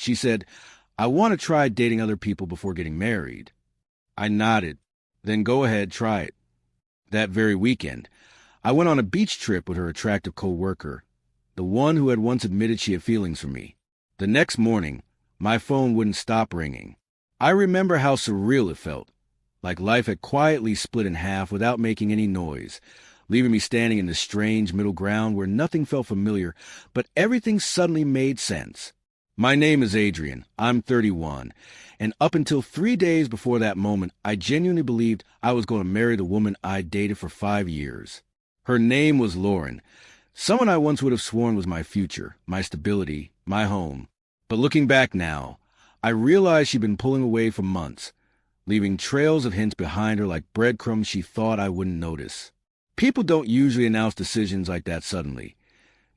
She said, "I want to try dating other people before getting married." I nodded. "Then go ahead, try it." That very weekend, I went on a beach trip with her attractive coworker, the one who had once admitted she had feelings for me. The next morning, my phone wouldn't stop ringing. I remember how surreal it felt, like life had quietly split in half without making any noise, leaving me standing in this strange middle ground where nothing felt familiar, but everything suddenly made sense. My name is Adrian. I'm 31, and up until 3 days before that moment, I genuinely believed I was going to marry the woman I'd dated for 5 years. Her name was Lauren, someone I once would have sworn was my future, my stability, my home. But looking back now, I realized she'd been pulling away for months, leaving trails of hints behind her like breadcrumbs she thought I wouldn't notice. People don't usually announce decisions like that suddenly.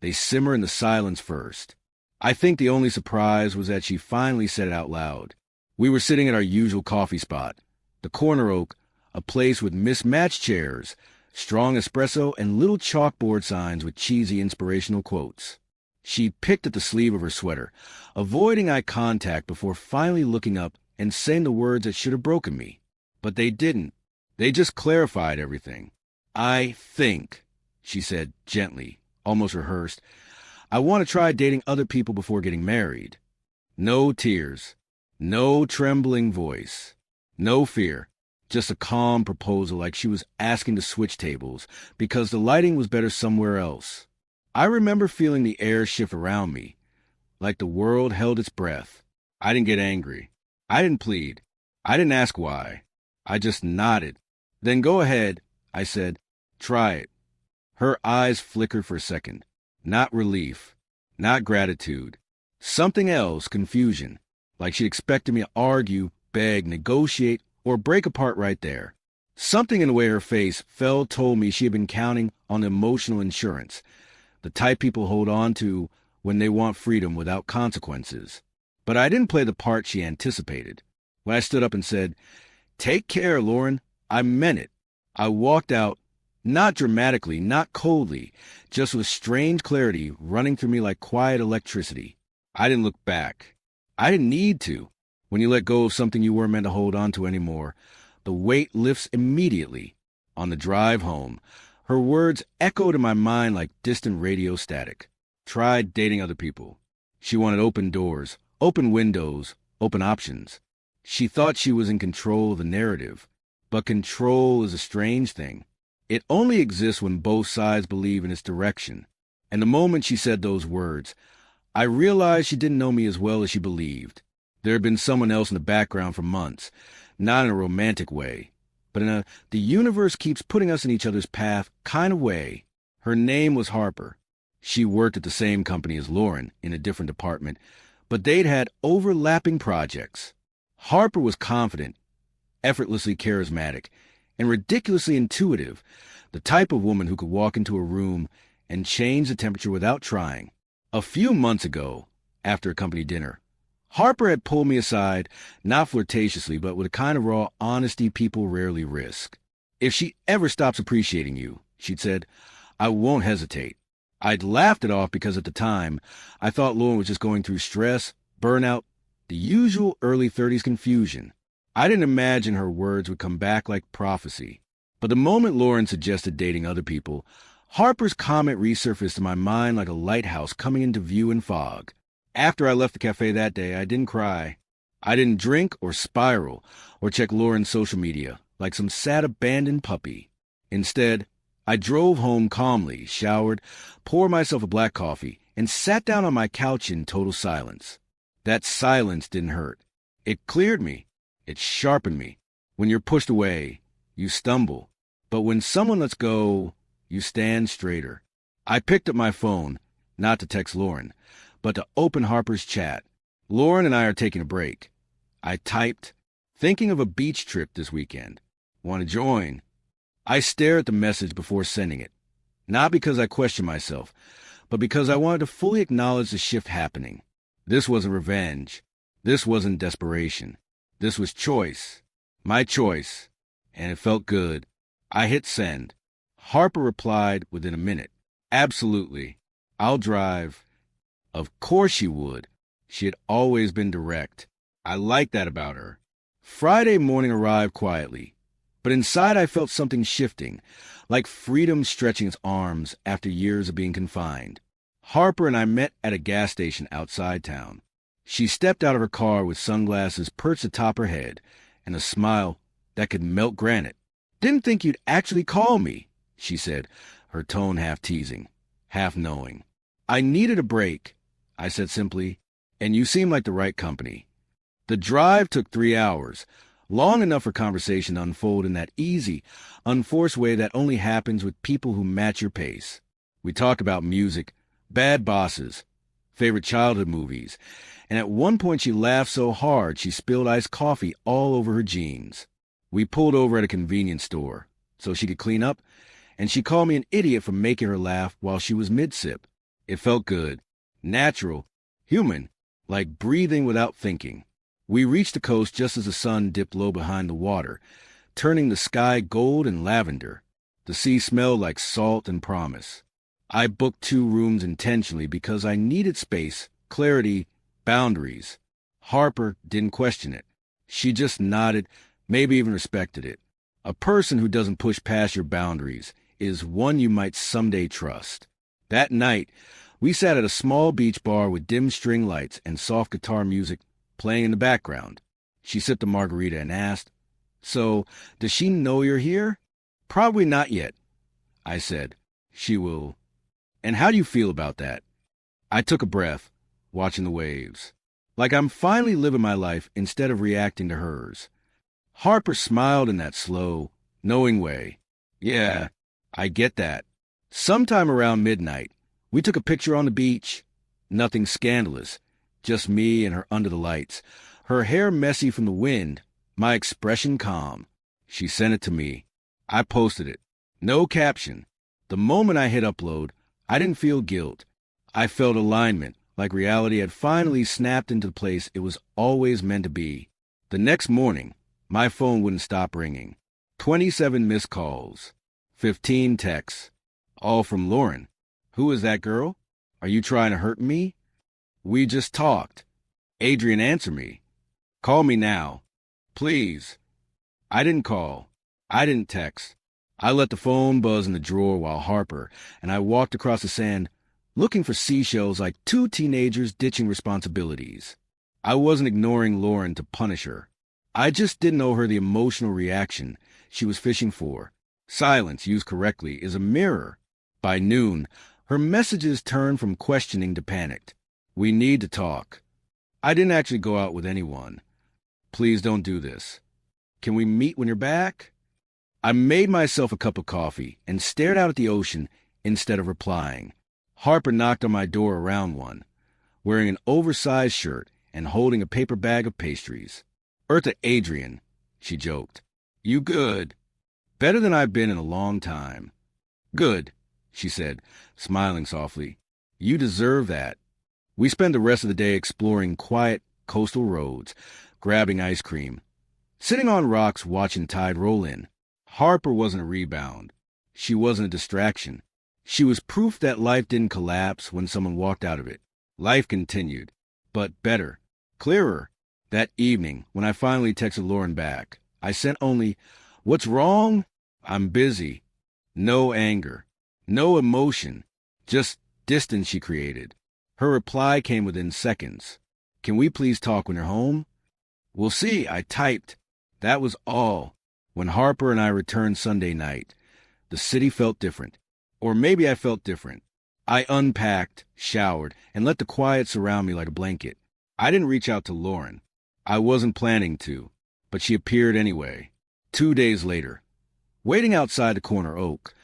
They simmer in the silence first. I think the only surprise was that she finally said it out loud. We were sitting at our usual coffee spot, the Corner Oak, a place with mismatched chairs, strong espresso, and little chalkboard signs with cheesy inspirational quotes. She picked at the sleeve of her sweater, avoiding eye contact before finally looking up and saying the words that should have broken me. But they didn't. They just clarified everything. "I think," she said gently, almost rehearsed, "I want to try dating other people before getting married." No tears, no trembling voice, no fear, just a calm proposal like she was asking to switch tables because the lighting was better somewhere else. I remember feeling the air shift around me, like the world held its breath. I didn't get angry. I didn't plead. I didn't ask why. I just nodded. "Then go ahead," I said. "Try it." Her eyes flickered for a second. Not relief. Not gratitude. Something else, confusion. Like she'd expected me to argue, beg, negotiate, or break apart right there. Something in the way her face fell told me she had been counting on emotional insurance, the type people hold on to when they want freedom without consequences. But I didn't play the part she anticipated. When I stood up and said, "Take care, Lauren," I meant it. I walked out, not dramatically, not coldly, just with strange clarity running through me like quiet electricity. I didn't look back. I didn't need to. When you let go of something you weren't meant to hold on to anymore, the weight lifts immediately. On the drive home, her words echoed in my mind like distant radio static. Try dating other people. She wanted open doors, open windows, open options. She thought she was in control of the narrative. But control is a strange thing. It only exists when both sides believe in its direction. And the moment she said those words, I realized she didn't know me as well as she believed. There had been someone else in the background for months, not in a romantic way, but in a the universe keeps putting us in each other's path kind of way. Her name was Harper. She worked at the same company as Lauren, in a different department, but they'd had overlapping projects. Harper was confident, effortlessly charismatic, and ridiculously intuitive, the type of woman who could walk into a room and change the temperature without trying. A few months ago, after a company dinner, Harper had pulled me aside, not flirtatiously, but with a kind of raw honesty people rarely risk. "If she ever stops appreciating you," she'd said, "I won't hesitate." I'd laughed it off because at the time, I thought Lauren was just going through stress, burnout, the usual early 30s confusion. I didn't imagine her words would come back like prophecy. But the moment Lauren suggested dating other people, Harper's comment resurfaced in my mind like a lighthouse coming into view in fog. After I left the cafe that day, I didn't cry. I didn't drink or spiral or check Lauren's social media like some sad abandoned puppy. Instead, I drove home calmly, showered, poured myself a black coffee, and sat down on my couch in total silence. That silence didn't hurt. It cleared me. It sharpened me. When you're pushed away, you stumble. But when someone lets go, you stand straighter. I picked up my phone, not to text Lauren, but to open Harper's chat. "Lauren and I are taking a break." I typed, "Thinking of a beach trip this weekend. Want to join?" I stared at the message before sending it, not because I questioned myself, but because I wanted to fully acknowledge the shift happening. This wasn't revenge. This wasn't desperation. This was choice. My choice. And it felt good. I hit send. Harper replied within a minute. "Absolutely. I'll drive." Of course she would. She had always been direct. I liked that about her. Friday morning arrived quietly, but inside I felt something shifting, like freedom stretching its arms after years of being confined. Harper and I met at a gas station outside town. She stepped out of her car with sunglasses perched atop her head and a smile that could melt granite. "Didn't think you'd actually call me," she said, her tone half teasing, half knowing. "I needed a break," I said simply, "and you seem like the right company." The drive took 3 hours, long enough for conversation to unfold in that easy, unforced way that only happens with people who match your pace. We talked about music, bad bosses, favorite childhood movies, and at one point she laughed so hard she spilled iced coffee all over her jeans. We pulled over at a convenience store so she could clean up, and she called me an idiot for making her laugh while she was mid-sip. It felt good, natural, human, like breathing without thinking. We reached the coast just as the sun dipped low behind the water, turning the sky gold and lavender. The sea smelled like salt and promise. I booked 2 rooms intentionally because I needed space, clarity, boundaries. Harper didn't question it. She just nodded, maybe even respected it. A person who doesn't push past your boundaries is one you might someday trust. That night, we sat at a small beach bar with dim string lights and soft guitar music playing in the background. She sipped a margarita and asked, "So, does she know you're here?" "Probably not yet," I said. "She will." "And how do you feel about that?" I took a breath, watching the waves. Like I'm finally living my life instead of reacting to hers. Harper smiled in that slow, knowing way. "Yeah, I get that." Sometime around midnight, we took a picture on the beach. Nothing scandalous, just me and her under the lights, her hair messy from the wind, my expression calm. She sent it to me. I posted it. No caption. The moment I hit upload, I didn't feel guilt. I felt alignment, like reality had finally snapped into the place it was always meant to be. The next morning, my phone wouldn't stop ringing. 27 missed calls. 15 texts. All from Lauren. "Who is that girl? Are you trying to hurt me?" "We just talked." "Adrian, answer me." "Call me now. Please." I didn't call. I didn't text. I let the phone buzz in the drawer while Harper and I walked across the sand looking for seashells like 2 teenagers ditching responsibilities. I wasn't ignoring Lauren to punish her. I just didn't owe her the emotional reaction she was fishing for. Silence, used correctly, is a mirror. By noon, her messages turned from questioning to panicked. "We need to talk." I didn't actually go out with anyone. "Please don't do this." "Can we meet when you're back?" I made myself a cup of coffee and stared out at the ocean instead of replying. Harper knocked on my door around 1, wearing an oversized shirt and holding a paper bag of pastries. "Eartha, Adrian," she joked. "You good?" "Better than I've been in a long time." "Good," she said, smiling softly. "You deserve that." We spent the rest of the day exploring quiet coastal roads, grabbing ice cream, sitting on rocks watching tide roll in. Harper wasn't a rebound. She wasn't a distraction. She was proof that life didn't collapse when someone walked out of it. Life continued, but better, clearer. That evening, when I finally texted Lauren back, I sent only, "What's wrong? I'm busy." No anger, no emotion, just distance she created. Her reply came within seconds. "Can we please talk when you're home?" "We'll see," I typed. That was all. When Harper and I returned Sunday night, the city felt different. Or maybe I felt different. I unpacked, showered, and let the quiet surround me like a blanket. I didn't reach out to Lauren. I wasn't planning to, but she appeared anyway. 2 days later, waiting outside the corner oak,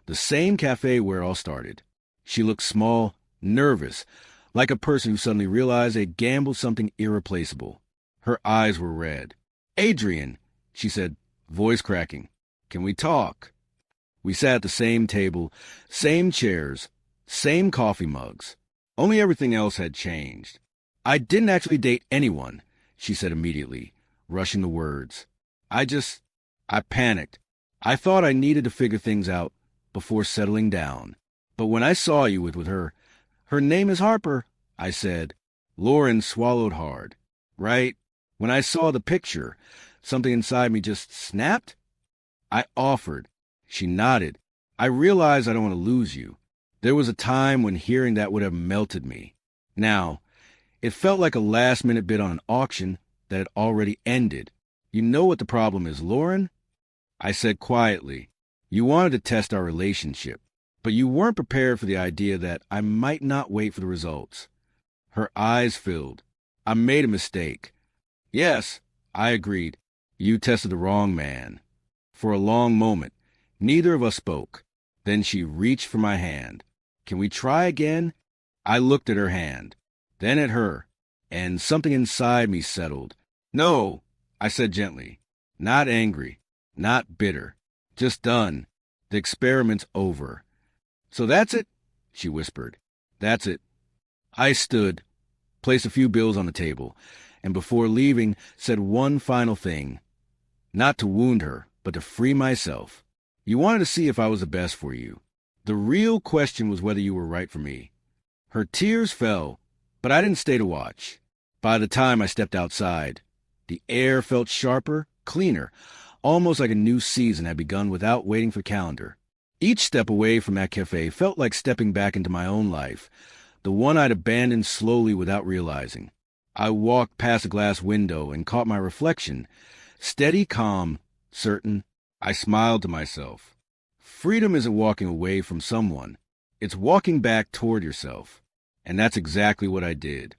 the same cafe where it all started. She looked small, nervous, like a person who suddenly realized they'd gambled something irreplaceable. Her eyes were red. "Adrian," she said, voice cracking, "can we talk?" We sat at the same table, same chairs, same coffee mugs. Only everything else had changed. "I didn't actually date anyone," she said immediately, rushing the words. I panicked. I thought I needed to figure things out before settling down. "But when I saw you with her name is Harper," I said. Lauren swallowed hard. Right? When I saw the picture, something inside me just snapped. I offered. She nodded. I realized I don't want to lose you. There was a time when hearing that would have melted me. Now, it felt like a last-minute bid on an auction that had already ended. You know what the problem is, Lauren? I said quietly. You wanted to test our relationship, but you weren't prepared for the idea that I might not wait for the results. Her eyes filled. I made a mistake. Yes, I agreed. You tested the wrong man. For a long moment, neither of us spoke. Then she reached for my hand. Can we try again? I looked at her hand, then at her, and something inside me settled. No, I said gently. Not angry, not bitter. Just done. The experiment's over. So that's it? She whispered. That's it. I stood, placed a few bills on the table, and before leaving, said one final thing. Not to wound her, but to free myself. You wanted to see if I was the best for you. The real question was whether you were right for me. Her tears fell, but I didn't stay to watch. By the time I stepped outside, the air felt sharper, cleaner, almost like a new season had begun without waiting for the calendar. Each step away from that cafe felt like stepping back into my own life, the one I'd abandoned slowly without realizing. I walked past a glass window and caught my reflection. Steady, calm, certain. I smiled to myself. Freedom isn't walking away from someone. It's walking back toward yourself. And that's exactly what I did.